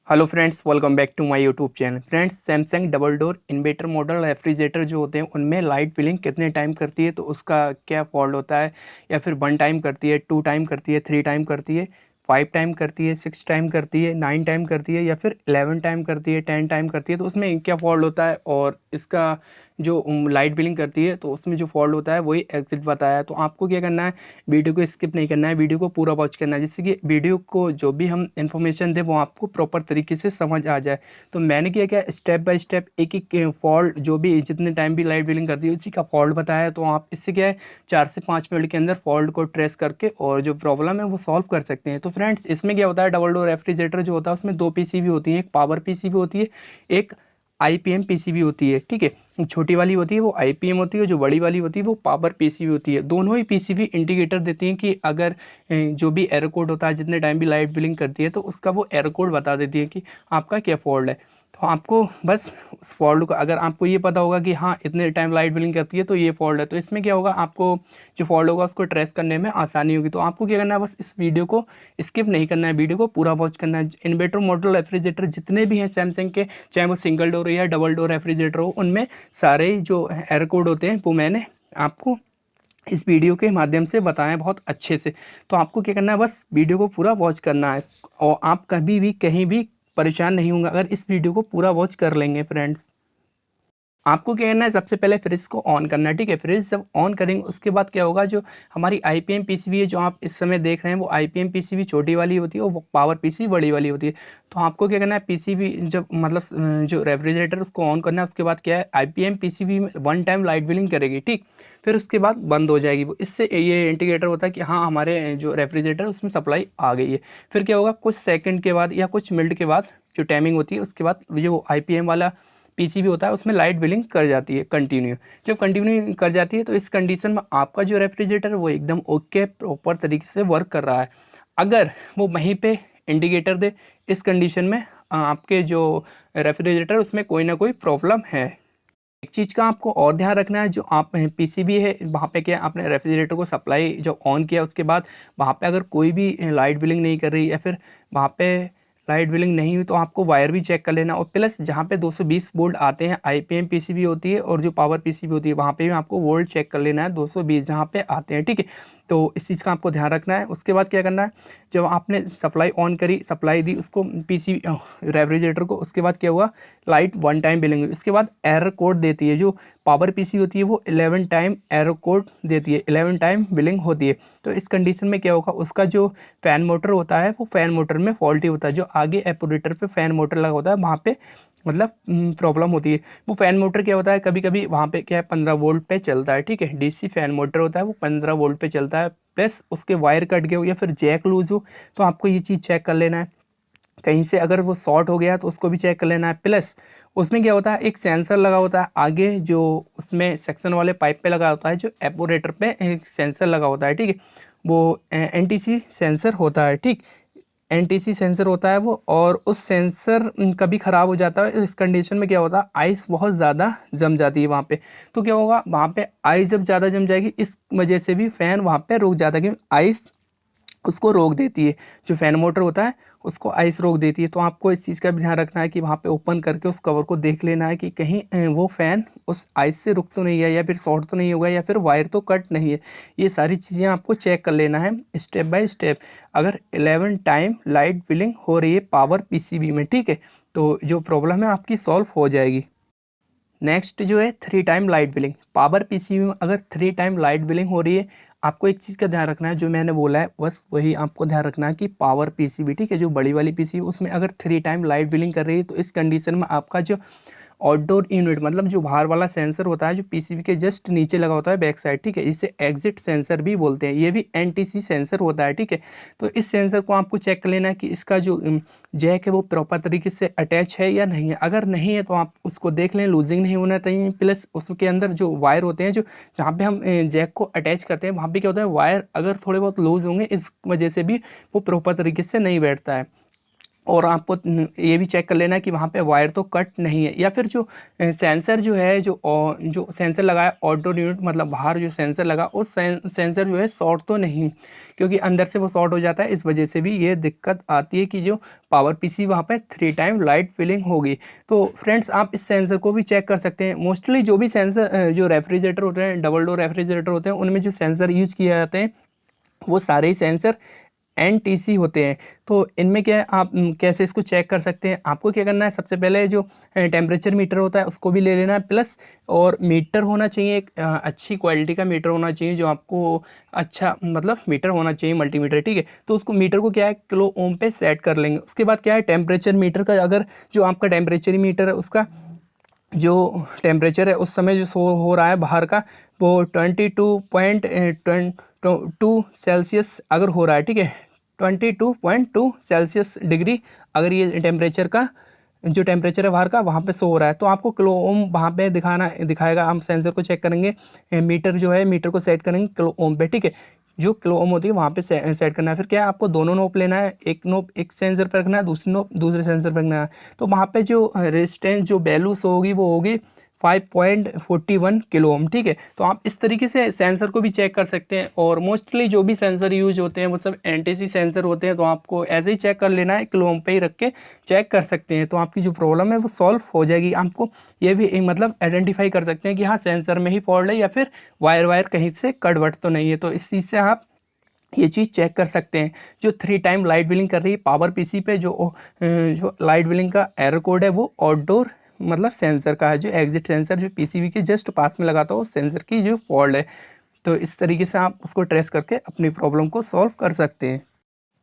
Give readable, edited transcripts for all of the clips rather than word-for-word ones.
Hello friends, welcome back to my YouTube channel. Friends, Samsung double door inverter model refrigerator जो होते हैं उनमें light billing कितने time करती है, तो उसका क्या फॉल्ट होता है, या फिर 1 टाइम करती है, 2 टाइम करती है, 3 टाइम करती है, 5 टाइम करती है, 6 टाइम करती है, 9 टाइम करती है, या फिर 11 टाइम करती है, 10 टाइम करती है, तो उसमें क्या फॉल्ट होता है और इसका जो लाइट बिलिंग करती है तो उसमें जो फॉल्ट होता है वही एग्जिट बताया है। तो आपको क्या करना है, वीडियो को स्किप नहीं करना है, वीडियो को पूरा वॉच करना है, जिससे कि वीडियो को जो भी हम इन्फॉर्मेशन दें वो आपको प्रॉपर तरीके से समझ आ जाए। तो मैंने क्या स्टेप बाय स्टेप एक एक फॉल्ट जो भी जितने टाइम भी लाइट बिलिंग करती है उसी का फॉल्ट बताया है। तो आप इससे क्या है 4 से 5 मिनट के अंदर फॉल्ट को ट्रेस करके और जो प्रॉब्लम है वो सॉल्व कर सकते हैं। तो फ्रेंड्स, इसमें क्या होता है, डबल डोर रेफ्रिजरेटर जो होता है उसमें 2 पीसीबी होती है, एक पावर पीसीबी होती है, एक आईपीएम पीसीबी होती है। ठीक है, छोटी वाली होती है वो आईपीएम होती है, जो बड़ी वाली होती है वो पावर पीसीबी होती है। दोनों ही पीसीबी इंडिकेटर देती हैं कि अगर जो भी एरर कोड होता है जितने टाइम भी लाइट बिलिंग करती है तो उसका वो एरर कोड बता देती है कि आपका क्या फॉल्ट है। तो आपको बस उस फॉल्ट को, अगर आपको ये पता होगा कि हाँ इतने टाइम लाइट बिलिंग करती है तो ये फॉल्ट है, तो इसमें क्या होगा, आपको जो फॉल्ट होगा उसको ट्रेस करने में आसानी होगी। तो आपको क्या करना है, बस इस वीडियो को स्किप नहीं करना है, वीडियो को पूरा वॉच करना है। इन्वर्टर मॉडल रेफ्रिजरेटर जितने भी हैं सैमसंग के, चाहे वो सिंगल डोर या डबल डोर रेफ्रिजरेटर हो, उनमें सारे जो एरर कोड होते हैं वो मैंने आपको इस वीडियो के माध्यम से बताया बहुत अच्छे से। तो आपको क्या करना है, बस वीडियो को पूरा वॉच करना है और आप कभी भी कहीं भी परेशान नहीं होंगे अगर इस वीडियो को पूरा वॉच कर लेंगे। फ्रेंड्स, आपको क्या करना है, सबसे पहले फ्रिज को ऑन करना है। ठीक है, फ्रिज जब ऑन करेंगे उसके बाद क्या होगा, जो हमारी आईपीएम पीसीबी है जो आप इस समय देख रहे हैं वो आईपीएम पीसीबी छोटी वाली होती है और वो पावर पीसीबी बड़ी वाली होती है। तो आपको क्या करना है, पीसीबी जब मतलब जो रेफ्रिजरेटर उसको ऑन करना है, उसके बाद क्या है आईपीएम पीसीबी में 1 टाइम लाइट बिलिंग करेगी। ठीक, फिर उसके बाद बंद हो जाएगी वो। इससे ये इंडिकेटर होता है कि हाँ हमारे जो रेफ्रिजरेटर उसमें सप्लाई आ गई है। फिर क्या होगा, कुछ सेकंड के बाद या कुछ मिनट के बाद जो टाइमिंग होती है उसके बाद जो आईपीएम वाला पीसीबी होता है उसमें लाइट बिलिंग कर जाती है कंटिन्यू। जब कंटिन्यू कर जाती है तो इस कंडीशन में आपका जो रेफ्रिजरेटर है वो एकदम ओके प्रॉपर तरीके से वर्क कर रहा है। अगर वो वहीं पे इंडिकेटर दे इस कंडीशन में आपके जो रेफ्रिजरेटर उसमें कोई ना कोई प्रॉब्लम है। एक चीज़ का आपको और ध्यान रखना है, जो आप पीसीबी है वहाँ पे क्या आपने रेफ्रिजरेटर को सप्लाई जब ऑन किया उसके बाद वहाँ पे अगर कोई भी लाइट बिलिंग नहीं कर रही या फिर वहाँ पे लाइट बिलिंग नहीं हुई तो आपको वायर भी चेक कर लेना। और प्लस जहाँ पे 220 वोल्ट आते हैं आईपीएम पीसीबी होती है और जो पावर पीसीबी होती है वहाँ पे भी आपको वोल्ट चेक कर लेना है 220 जहाँ पे आते हैं। ठीक है, तो इस चीज़ का आपको ध्यान रखना है। उसके बाद क्या करना है, जब आपने सप्लाई ऑन करी, सप्लाई दी उसको पीसी रेफ्रिजरेटर को, उसके बाद क्या हुआ, लाइट 1 टाइम बिलिंग हुई। उसके बाद एरर कोड देती है, जो पावर पीसी होती है वो 11 टाइम एरर कोड देती है, 11 टाइम बिलिंग होती है। तो इस कंडीशन में क्या होगा, उसका जो फ़ैन मोटर होता है वो फ़ैन मोटर में फॉल्टी होता है, जो आगे एपोरेटर पे फ़ैन मोटर लगा होता है वहाँ पे मतलब प्रॉब्लम होती है। वो फ़ैन मोटर क्या होता है, कभी कभी वहाँ पे क्या है 15 वोल्ट पे चलता है। ठीक है, डीसी फ़ैन मोटर होता है वो 15 वोल्ट पे चलता है, प्लस उसके वायर कट गए हो या फिर जैक लूज हो तो आपको ये चीज़ चेक कर लेना है। कहीं से अगर वो शॉर्ट हो गया तो उसको भी चेक कर लेना है। प्लस उसमें क्या होता है, एक सेंसर लगा होता है आगे, जो उसमें सेक्शन वाले पाइप पे लगा होता है, जो एपोरेटर पे एक सेंसर लगा होता है। ठीक है, वो एनटीसी सेंसर होता है। ठीक, एनटीसी सेंसर होता है वो, और उस सेंसर कभी ख़राब हो जाता है। इस कंडीशन में क्या होता है, आइस बहुत ज़्यादा जम जाती है वहाँ पे। तो क्या होगा, वहाँ पे आइस जब ज़्यादा जम जाएगी इस वजह से भी फ़ैन वहाँ पे रुक जाता है, क्योंकि आइस उसको रोक देती है, जो फ़ैन मोटर होता है उसको आइस रोक देती है। तो आपको इस चीज़ का भी ध्यान रखना है कि वहाँ पे ओपन करके उस कवर को देख लेना है कि कहीं वो फ़ैन उस आइस से रुक तो नहीं है, या फिर शॉर्ट तो नहीं होगा, या फिर वायर तो कट नहीं है। ये सारी चीज़ें आपको चेक कर लेना है स्टेप बाय स्टेप। अगर 11 टाइम लाइट बिलिंग हो रही है पावर पीसीबी में, ठीक है, तो जो प्रॉब्लम है आपकी सॉल्व हो जाएगी। नेक्स्ट जो है 3 time light billing, power PCB में अगर 3 टाइम लाइट बिलिंग हो रही है, आपको एक चीज़ का ध्यान रखना है, जो मैंने बोला है बस वही आपको ध्यान रखना है कि पावर पीसीबी, ठीक है, जो बड़ी वाली पीसीबी उसमें अगर 3 टाइम लाइट बिलिंग कर रही है तो इस कंडीशन में आपका जो आउटडोर यूनिट मतलब जो बाहर वाला सेंसर होता है जो पीसीबी के जस्ट नीचे लगा होता है बैक साइड, ठीक है, इसे एग्जिट सेंसर भी बोलते हैं, ये भी एनटीसी सेंसर होता है। ठीक है, तो इस सेंसर को आपको चेक कर लेना है कि इसका जो जैक है वो प्रॉपर तरीके से अटैच है या नहीं है। अगर नहीं है तो आप उसको देख लें, लूजिंग नहीं होना चाहिए। प्लस उसके अंदर जो वायर होते हैं, जो जहाँ पे हम जैक को अटैच करते हैं वहाँ पे क्या होता है, वायर अगर थोड़े बहुत लूज होंगे इस वजह से भी वो प्रॉपर तरीके से नहीं बैठता है। और आपको ये भी चेक कर लेना है कि वहाँ पे वायर तो कट नहीं है, या फिर जो सेंसर जो है जो सेंसर लगा है आउटडोर यूनिट मतलब बाहर जो सेंसर लगा उस सेंसर जो है शॉर्ट तो नहीं, क्योंकि अंदर से वो शॉर्ट हो जाता है। इस वजह से भी ये दिक्कत आती है कि जो पावर पीसी वहाँ पे 3 टाइम लाइट फिलिंग होगी। तो फ्रेंड्स आप इस सेंसर को भी चेक कर सकते हैं। मोस्टली जो भी सेंसर जो रेफ्रिजरेटर होते हैं, डबल डोर रेफ्रिजरेटर होते हैं, उनमें जो सेंसर यूज किए जाते हैं वो सारे ही सेंसर NTC होते हैं। तो इनमें क्या है, आप कैसे इसको चेक कर सकते हैं। आपको क्या करना है, सबसे पहले जो टेम्परेचर मीटर होता है उसको भी ले लेना है, प्लस और मीटर होना चाहिए एक अच्छी क्वालिटी का मीटर होना चाहिए, जो आपको अच्छा मतलब मीटर होना चाहिए, मल्टीमीटर, ठीक है। तो उसको मीटर को क्या है किलो ओम पे सेट कर लेंगे। उसके बाद क्या है, टेम्परेचर मीटर का अगर जो आपका टेम्परेचर मीटर है उसका जो टेम्परेचर है उस समय जो शो हो रहा है बाहर का वो 22.2 सेल्सियस अगर हो रहा है, ठीक है, 22.2 सेल्सियस डिग्री अगर ये टेम्परेचर का जो टेम्परेचर है बाहर का वहाँ पे शो हो रहा है, तो आपको किलो ओम वहाँ पे दिखाएगा। हम सेंसर को चेक करेंगे, मीटर जो है मीटर को सेट करेंगे किलो ओम पे, ठीक है। जो किलो ओम होती है वहाँ पे सेट करना है। फिर क्या है, आपको दोनों नोब लेना है, एक नोब एक सेंसर पर रखना है, दूसरी नोब दूसरे सेंसर पर रखना है। तो वहाँ पे जो रेजिस्टेंस जो वैल्यू होगी वो होगी 5.41 किलो ओम, ठीक है। तो आप इस तरीके से सेंसर को भी चेक कर सकते हैं। और मोस्टली जो भी सेंसर यूज होते हैं वो सब NTC सेंसर होते हैं, तो आपको ऐसे ही चेक कर लेना है, किलो ओम पे ही रख के चेक कर सकते हैं। तो आपकी जो प्रॉब्लम है वो सॉल्व हो जाएगी। आपको ये भी मतलब आइडेंटिफाई कर सकते हैं कि हाँ सेंसर में ही फॉल्ट है या फिर वायर कहीं से कट वट तो नहीं है। तो इस चीज़ से आप ये चीज़ चेक कर सकते हैं। जो 3 टाइम लाइट बिलिंग कर रही है पावर पीसी पे, जो लाइट बिलिंग का एरर कोड है वो आउटडोर मतलब सेंसर का है, जो एग्जिट सेंसर जो पीसीबी के जस्ट पास में लगाता हो सेंसर की जो फॉल्ट है। तो इस तरीके से आप उसको ट्रेस करके अपनी प्रॉब्लम को सॉल्व कर सकते हैं।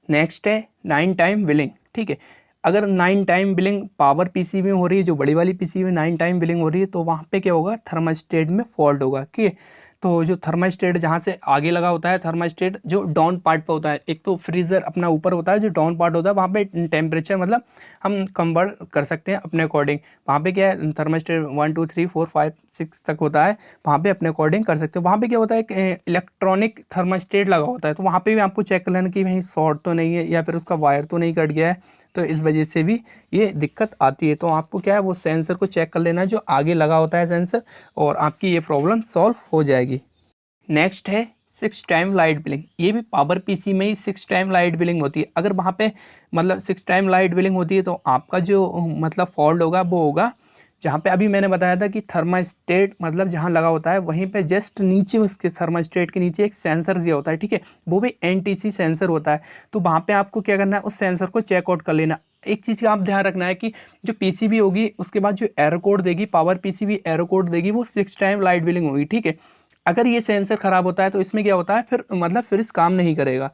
नेक्स्ट है 9 टाइम बिलिंग, ठीक है। अगर 9 टाइम बिलिंग पावर पीसी में हो रही है, जो बड़ी वाली पीसी में 9 टाइम बिलिंग हो रही है, तो वहाँ पे क्या होगा, थर्मास्टेट में फॉल्ट होगा, ठीक है। तो जो थर्मास्टेट जहाँ से आगे लगा होता है, थर्मास्टेट जो डाउन पार्ट पे होता है, एक तो फ्रीज़र अपना ऊपर होता है, जो डाउन पार्ट होता है वहाँ पे टेम्परेचर मतलब हम कन्वर्ट कर सकते हैं अपने अकॉर्डिंग। वहाँ पे क्या है, थर्मास्टेट 1 2 3 4 5 6 तक होता है, वहाँ पे अपने अकॉर्डिंग कर सकते हो। वहाँ पे क्या होता है, एक इलेक्ट्रॉनिक थर्मास्टेट लगा होता है, तो वहाँ पे भी आपको चेक कर लेना कि वहीं शॉर्ट तो नहीं है या फिर उसका वायर तो नहीं कट गया है। तो इस वजह से भी ये दिक्कत आती है। तो आपको क्या है, वो सेंसर को चेक कर लेना है जो आगे लगा होता है सेंसर, और आपकी ये प्रॉब्लम सॉल्व हो जाएगी। नेक्स्ट है 6 टाइम लाइट बिलिंग। ये भी पावर पीसी में ही 6 टाइम लाइट बिलिंग होती है। अगर वहाँ पे मतलब 6 टाइम लाइट बिलिंग होती है तो आपका जो मतलब फॉल्ट होगा वो होगा जहाँ पे अभी मैंने बताया था कि थर्मास्टेट मतलब जहाँ लगा होता है वहीं पे जस्ट नीचे उसके थर्मास्टेट के नीचे एक सेंसर दिया होता है, ठीक है, वो भी NTC सेंसर होता है। तो वहाँ पे आपको क्या करना है, उस सेंसर को चेकआउट कर लेना। एक चीज़ का आप ध्यान रखना है कि जो पीसीबी होगी उसके बाद जो एरर कोड देगी, पावर पीसीबी एरर कोड देगी, वो 6 टाइम लाइट बिलिंग होगी, ठीक है। अगर ये सेंसर ख़राब होता है तो इसमें क्या होता है, फिर मतलब फ्रिज काम नहीं करेगा।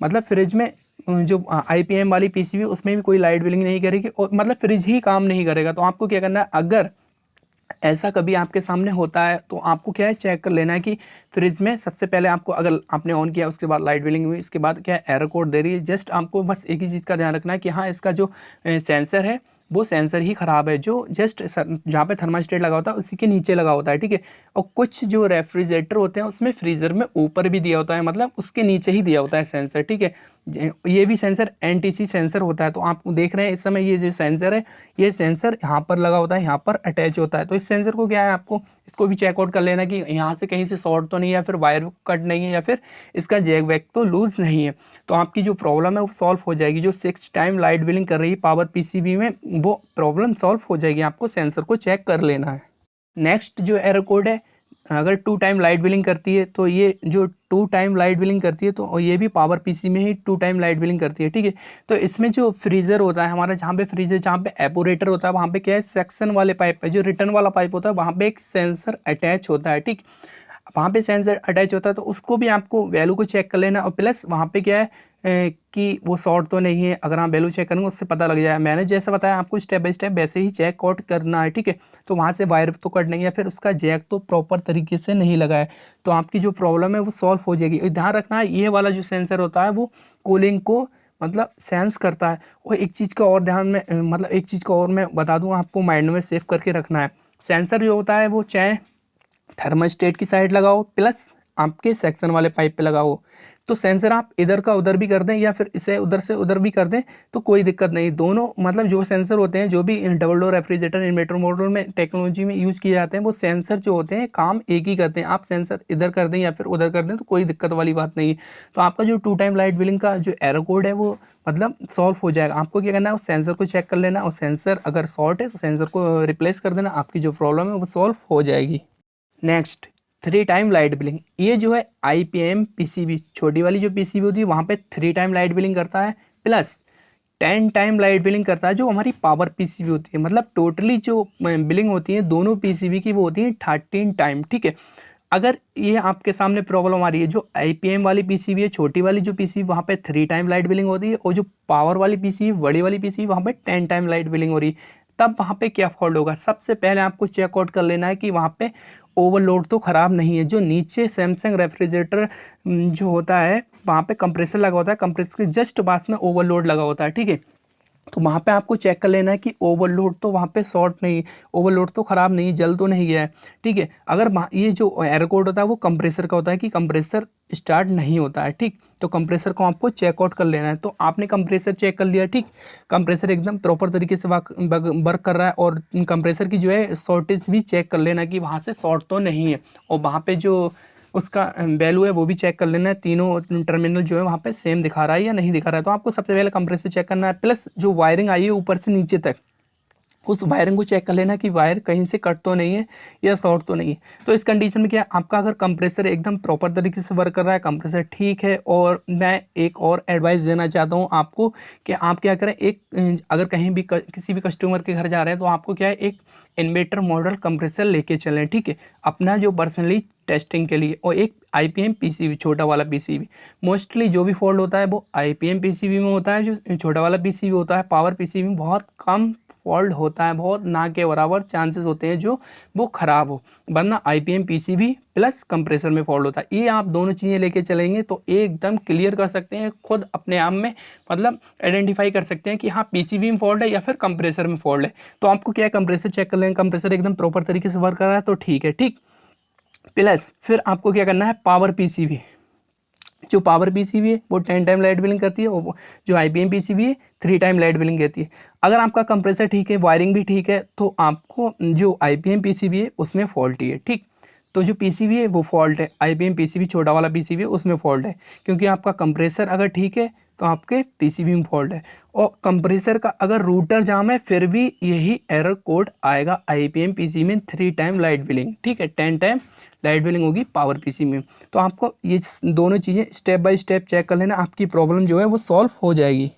मतलब फ्रिज में जो IPM वाली पीसीबी उसमें भी कोई लाइट बिलिंग नहीं करेगी, और मतलब फ्रिज ही काम नहीं करेगा। तो आपको क्या करना है, अगर ऐसा कभी आपके सामने होता है तो आपको क्या है, चेक कर लेना है कि फ्रिज में सबसे पहले आपको, अगर आपने ऑन किया उसके बाद लाइट बिलिंग हुई, इसके बाद क्या है एरर कोड दे रही है, जस्ट आपको बस एक ही चीज़ का ध्यान रखना है कि हाँ इसका जो सेंसर है वो सेंसर ही ख़राब है, जो जस्ट जहाँ पे थर्मास्टेट लगा होता है उसी के नीचे लगा होता है, ठीक है। और कुछ जो रेफ्रिजरेटर होते हैं उसमें फ्रीज़र में ऊपर भी दिया होता है, मतलब उसके नीचे ही दिया होता है सेंसर, ठीक है। ये भी सेंसर NTC सेंसर होता है। तो आप देख रहे हैं इस समय ये जो सेंसर है, ये सेंसर यहाँ पर लगा होता है, यहाँ पर अटैच होता है। तो इस सेंसर को क्या है, आपको इसको भी चेकआउट कर लेना कि यहाँ से कहीं से शॉर्ट तो नहीं है, या फिर वायर कट नहीं है, या फिर इसका जैक वैक तो लूज़ नहीं है। तो आपकी जो प्रॉब्लम है वो सॉल्व हो जाएगी। जो 6 टाइम लाइट बिलिंग कर रही है पावर पीसीबी में, वो प्रॉब्लम सॉल्व हो जाएगी। आपको सेंसर को चेक कर लेना है। नेक्स्ट जो एरर कोड है, अगर 2 टाइम लाइट बिलिंग करती है, तो ये जो 2 टाइम लाइट बिलिंग करती है तो ये भी पावर पीसी में ही 2 टाइम लाइट बिलिंग करती है, ठीक है। तो इसमें जो फ्रीज़र होता है हमारा, जहाँ पे फ्रीज़र, जहाँ पे एपोरेटर होता है, वहाँ पे क्या है, सेक्शन वाले पाइप पे, जो रिटर्न वाला पाइप होता है वहाँ पे एक सेंसर अटैच होता है, ठीक। वहाँ पे सेंसर अटैच होता है, तो उसको भी आपको वैल्यू को चेक कर लेना। और प्लस वहाँ पे क्या है कि वो शॉर्ट तो नहीं है, अगर आप वैल्यू चेक करेंगे उससे पता लग जाएगा। मैंने जैसे बताया आपको स्टेप बाय स्टेप वैसे ही चेक आउट करना है, ठीक है। तो वहाँ से वायर तो कट नहीं है, फिर उसका जैक तो प्रॉपर तरीके से नहीं लगा है, तो आपकी जो प्रॉब्लम है वो सॉल्व हो जाएगी। ध्यान रखना है ये वाला जो सेंसर होता है वो कूलिंग को मतलब सेंस करता है। और एक चीज़ का और ध्यान में मतलब एक चीज़ का और मैं बता दूँ, आपको माइंड में सेव करके रखना है। सेंसर जो होता है वो चाहे थर्मास्टेट की साइड लगाओ, प्लस आपके सेक्शन वाले पाइप पे लगाओ, तो सेंसर आप इधर का उधर भी कर दें या फिर इसे उधर से उधर भी कर दें तो कोई दिक्कत नहीं। दोनों मतलब जो सेंसर होते हैं, जो भी double door refrigerator inverter model में टेक्नोलॉजी में यूज़ किए जाते हैं, वो सेंसर जो होते हैं काम एक ही करते हैं। आप सेंसर इधर कर दें या फिर उधर कर दें तो कोई दिक्कत वाली बात नहीं है। तो आपका जो 2 टाइम लाइट बिलिंग का जो एरर कोड है वो मतलब सॉल्व हो जाएगा। आपको क्या करना है, उस सेंसर को चेक कर लेना और सेंसर अगर शॉर्ट है तो सेंसर को रिप्लेस कर देना, आपकी जो प्रॉब्लम है वो सॉल्व हो जाएगी। नेक्स्ट 3 टाइम लाइट बिलिंग, ये जो है IPM PCB छोटी वाली जो PCB होती है वहाँ पे 3 टाइम लाइट बिलिंग करता है, प्लस 10 टाइम लाइट बिलिंग करता है जो हमारी पावर PCB होती है। मतलब टोटली जो बिलिंग होती है दोनों PCB की वो होती है 13 टाइम, ठीक है। अगर ये आपके सामने प्रॉब्लम आ रही है, जो IPM वाली PCB है छोटी वाली जो PCB वहाँ पे 3 टाइम लाइट बिलिंग होती है और जो पावर वाली PCB बड़ी वाली PCB वहाँ पे 10 टाइम लाइट बिलिंग हो रही है, तब वहाँ पे क्या फॉल्ट होगा। सबसे पहले आपको चेकआउट कर लेना है कि वहाँ पे ओवरलोड तो ख़राब नहीं है। जो नीचे सैमसंग रेफ्रिजरेटर जो होता है वहाँ पे कंप्रेसर लगा होता है, कंप्रेसर के जस्ट पास में ओवरलोड लगा होता है, ठीक है। तो वहाँ पे आपको चेक कर लेना है कि ओवरलोड तो वहाँ पे शॉर्ट नहीं, ओवरलोड तो ख़राब नहीं, जल तो नहीं गया है, ठीक है। अगर ये जो एरर कोड होता है वो कंप्रेसर का होता है कि कंप्रेसर स्टार्ट नहीं होता है, ठीक। तो कंप्रेसर को आपको चेकआउट कर लेना है। तो आपने कंप्रेसर चेक कर लिया, ठीक, कंप्रेसर एकदम प्रॉपर तरीके से वर्क कर रहा है और कंप्रेसर की जो है शॉर्टेज भी चेक कर लेना कि वहाँ से शॉर्ट तो नहीं है, और वहाँ पे जो उसका वैल्यू है वो भी चेक कर लेना है, तीनों टर्मिनल जो है वहाँ पे सेम दिखा रहा है या नहीं दिखा रहा है। तो आपको सबसे पहले कंप्रेसर चेक करना है, प्लस जो वायरिंग आई है ऊपर से नीचे तक उस वायरिंग को चेक कर लेना कि वायर कहीं से कट तो नहीं है या शॉर्ट तो नहीं है। तो इस कंडीशन में क्या आपका अगर कंप्रेसर एकदम प्रॉपर तरीके से वर्क कर रहा है, कंप्रेसर ठीक है, और मैं एक और एडवाइस देना चाहता हूँ आपको कि आप क्या करें, एक अगर कहीं भी किसी भी कस्टमर के घर जा रहे हैं तो आपको क्या है एक इन्वर्टर मॉडल कंप्रेसर लेके चलें, ठीक है, अपना जो पर्सनली टेस्टिंग के लिए, और एक IPM PCB छोटा वाला PCB। मोस्टली जो भी फॉल्ट होता है वो IPM PCB में होता है, जो छोटा वाला PCB होता है पावर PCB में बहुत कम फॉल्ट होता है, बहुत ना के बराबर चांसेस होते हैं जो वो ख़राब हो, वरना IPM PCB प्लस कंप्रेसर में फॉल्ट होता है। ये आप दोनों चीज़ें लेके चलेंगे तो एकदम क्लियर कर सकते हैं खुद अपने आप में, मतलब आइडेंटिफाई कर सकते हैं कि हाँ PCB में फॉल्ट है या फिर कंप्रेसर में फॉल्ट है। तो आपको क्या है, कंप्रेसर चेक कर लेंगे, कंप्रेसर एकदम प्रॉपर तरीके से वर्क कर रहा है तो ठीक है, ठीक। प्लस फिर आपको क्या करना है, पावर PCB, जो पावर PCB है वो 10 टाइम लाइट बिलिंग करती है, और जो IPM PCB है 3 टाइम लाइट बिलिंग देती है। अगर आपका कंप्रेसर ठीक है, वायरिंग भी ठीक है, तो आपको जो IPM PCB है उसमें फॉल्ट ही है, ठीक। तो जो PCB है वो फॉल्ट है, IPM PCB छोटा वाला PCB है उसमें फॉल्ट है, क्योंकि आपका कंप्रेसर अगर ठीक है तो आपके PCB में फॉल्ट है। और कंप्रेसर का अगर रूटर जाम है फिर भी यही एरर कोड आएगा IPM PCB में 3 टाइम लाइट बिलिंग, ठीक है, 10 टाइम लाइट बिलिंग होगी पावर PCB में। तो आपको ये दोनों चीज़ें स्टेप बाय स्टेप चेक कर लेना, आपकी प्रॉब्लम जो है वो सॉल्व हो जाएगी।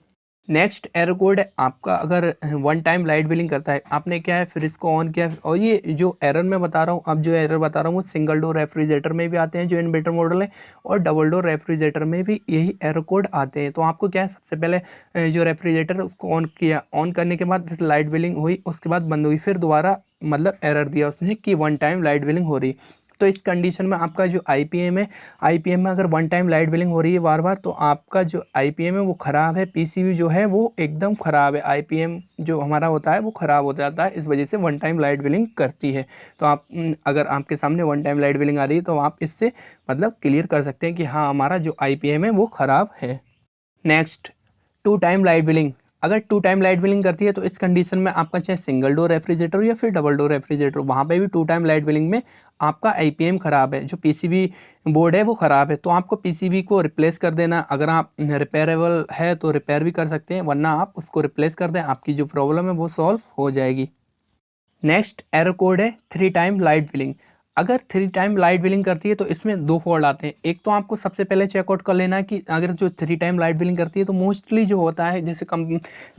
नेक्स्ट एरर कोड है आपका, अगर 1 टाइम लाइट बिलिंग करता है, आपने क्या है फिर इसको ऑन किया, और ये जो एरर मैं बता रहा हूँ, अब जो एरर बता रहा हूँ वो सिंगल डोर रेफ्रिजरेटर में भी आते हैं जो इन्वर्टर मॉडल है, और डबल डोर रेफ्रिजरेटर में भी यही एरर कोड आते हैं। तो आपको क्या है, सबसे पहले जो रेफ्रिजरेटर है उसको ऑन किया, ऑन करने के बाद फिर लाइट बिलिंग हुई, उसके बाद बंद हुई, फिर दोबारा मतलब एरर दिया उसने कि 1 टाइम लाइट बिलिंग हो रही। तो इस कंडीशन में आपका जो IPM है, IPM में अगर 1 टाइम लाइट बिलिंग हो रही है बार बार, तो आपका जो IPM है वो ख़राब है, PCB जो है वो एकदम ख़राब है, IPM जो हमारा होता है वो ख़राब हो जाता है, इस वजह से 1 टाइम लाइट बिलिंग करती है। तो आप अगर आपके सामने 1 टाइम लाइट बिलिंग आ रही है तो आप इससे मतलब क्लियर कर सकते हैं कि हाँ हमारा जो IPM है वो ख़राब है। नेक्स्ट 2 टाइम लाइट बिलिंग, अगर 2 टाइम लाइट बिलिंग करती है तो इस कंडीशन में आपका चाहे सिंगल डोर रेफ्रिजरेटर या फिर डबल डोर रेफ्रिजरेटर, वहाँ पे भी 2 टाइम लाइट बिलिंग में आपका IPM ख़राब है, जो PCB बोर्ड है वो ख़राब है, तो आपको PCB को रिप्लेस कर देना। अगर आप रिपेयरेबल है तो रिपेयर भी कर सकते हैं, वरना आप उसको रिप्लेस कर दें, आपकी जो प्रॉब्लम है वो सॉल्व हो जाएगी। नेक्स्ट एरर कोड है 3 टाइम लाइट बिलिंग। अगर 3 टाइम लाइट बिलिंग करती है तो इसमें 2 फॉल्ट आते हैं। एक तो आपको सबसे पहले चेकआउट कर लेना है कि अगर जो 3 टाइम लाइट बिलिंग करती है तो मोस्टली जो होता है, जैसे कम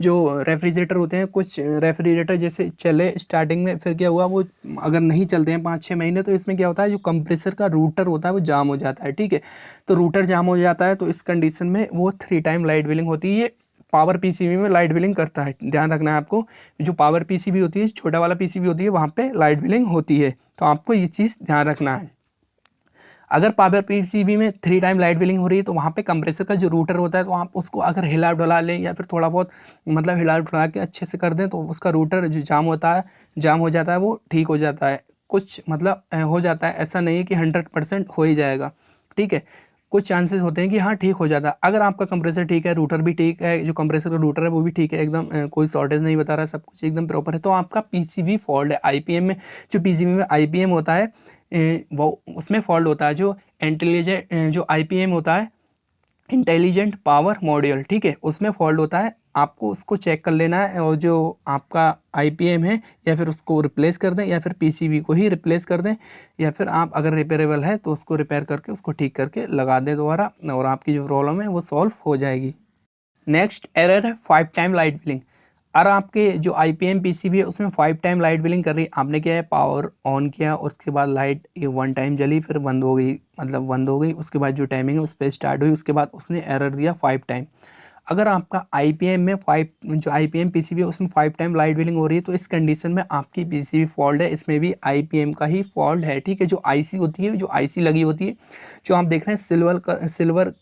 जो रेफ्रिजरेटर होते हैं, कुछ रेफ्रिजरेटर जैसे चले स्टार्टिंग में, फिर क्या हुआ वो अगर नहीं चलते हैं 5-6 महीने, तो इसमें क्या होता है जो कंप्रेसर का रूटर होता है वो जाम हो जाता है, ठीक है। तो रूटर जाम हो जाता है तो इस कंडीशन में वो 3 टाइम लाइट बिलिंग होती है। पावर PCB में लाइट बिलिंग करता है, ध्यान रखना है आपको, जो पावर PCB होती है, छोटा वाला PCB होती है, वहाँ पे लाइट बिलिंग होती है, तो आपको ये चीज़ ध्यान रखना है। अगर पावर PCB में 3 टाइम लाइट बिलिंग हो रही है तो वहाँ पे कंप्रेसर का जो रूटर होता है, तो आप उसको अगर हिला डुला लें या फिर थोड़ा बहुत मतलब हिला डुला के अच्छे से कर दें तो उसका रूटर जो जाम होता है, जाम हो जाता है, वो ठीक हो जाता है। कुछ मतलब हो जाता है, ऐसा नहीं है कि 100% हो ही जाएगा, ठीक है। कुछ चांसेस होते हैं कि हाँ ठीक हो जाता है। अगर आपका कंप्रेसर ठीक है, रूटर भी ठीक है, जो कंप्रेसर का रूटर है वो भी ठीक है, एकदम कोई शॉर्टेज नहीं बता रहा, सब कुछ एकदम प्रॉपर है, तो आपका पीसीबी फॉल्ट है। आईपीएम में जो पीसीबी में आईपीएम होता है वो उसमें फॉल्ट होता है। जो इंटेलिजेंट जो आईपीएम होता है, इंटेलिजेंट पावर मॉड्यूल, ठीक है, उसमें फॉल्ट होता है। आपको उसको चेक कर लेना है, और जो आपका आईपीएम है या फिर उसको रिप्लेस कर दें, या फिर पीसीबी को ही रिप्लेस कर दें, या फिर आप अगर रिपेयरेबल है तो उसको रिपेयर करके उसको ठीक करके लगा दें दोबारा, और आपकी जो प्रॉब्लम है वो सॉल्व हो जाएगी। नेक्स्ट एरर है 5 टाइम लाइट बिलिंग। और आपके जो आईपीएम पीसीबी है उसमें 5 टाइम लाइट बिलिंग कर रही है। आपने क्या है, पावर ऑन किया और उसके बाद लाइट ये 1 टाइम जली, फिर बंद हो गई, मतलब बंद हो गई, उसके बाद जो टाइमिंग है उस पर स्टार्ट हुई, उसके बाद उसने एरर दिया 5 टाइम। अगर आपका आईपीएम में 5 जो आईपीएम पीसीबी है उसमें 5 टाइम लाइट बिलिंग हो रही है, तो इस कंडीशन में आपकी पीसीबी फॉल्ट है, इसमें भी आईपीएम का ही फॉल्ट है, ठीक है। जो आईसी होती है, जो आईसी लगी होती है, जो आप देख रहे हैं सिल्वर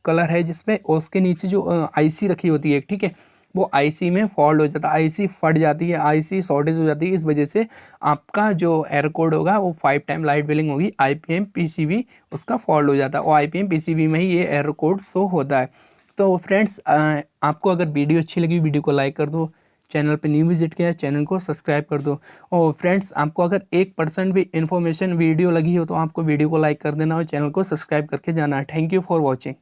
कलर है जिसमें, और उसके नीचे जो आईसी रखी होती है, ठीक है, वो आईसी में फॉल्ट हो जाता है, आईसी फट जाती है, आईसी शॉर्टेज हो जाती है। इस वजह से आपका जो एरर कोड होगा वो 5 टाइम लाइट बिलिंग होगी, आईपीएम पीसीबी उसका फॉल्ट हो जाता है, और आईपीएम पीसीबी में ही ये एरर कोड शो होता है। तो फ्रेंड्स, आपको अगर वीडियो अच्छी लगी, वीडियो को लाइक कर दो, चैनल पे न्यू विजिट किया है चैनल को सब्सक्राइब कर दो। और फ्रेंड्स, आपको अगर 1% भी इन्फॉर्मेशन वीडियो लगी हो तो आपको वीडियो को लाइक कर देना और चैनल को सब्सक्राइब करके जाना है। Thank you for watching.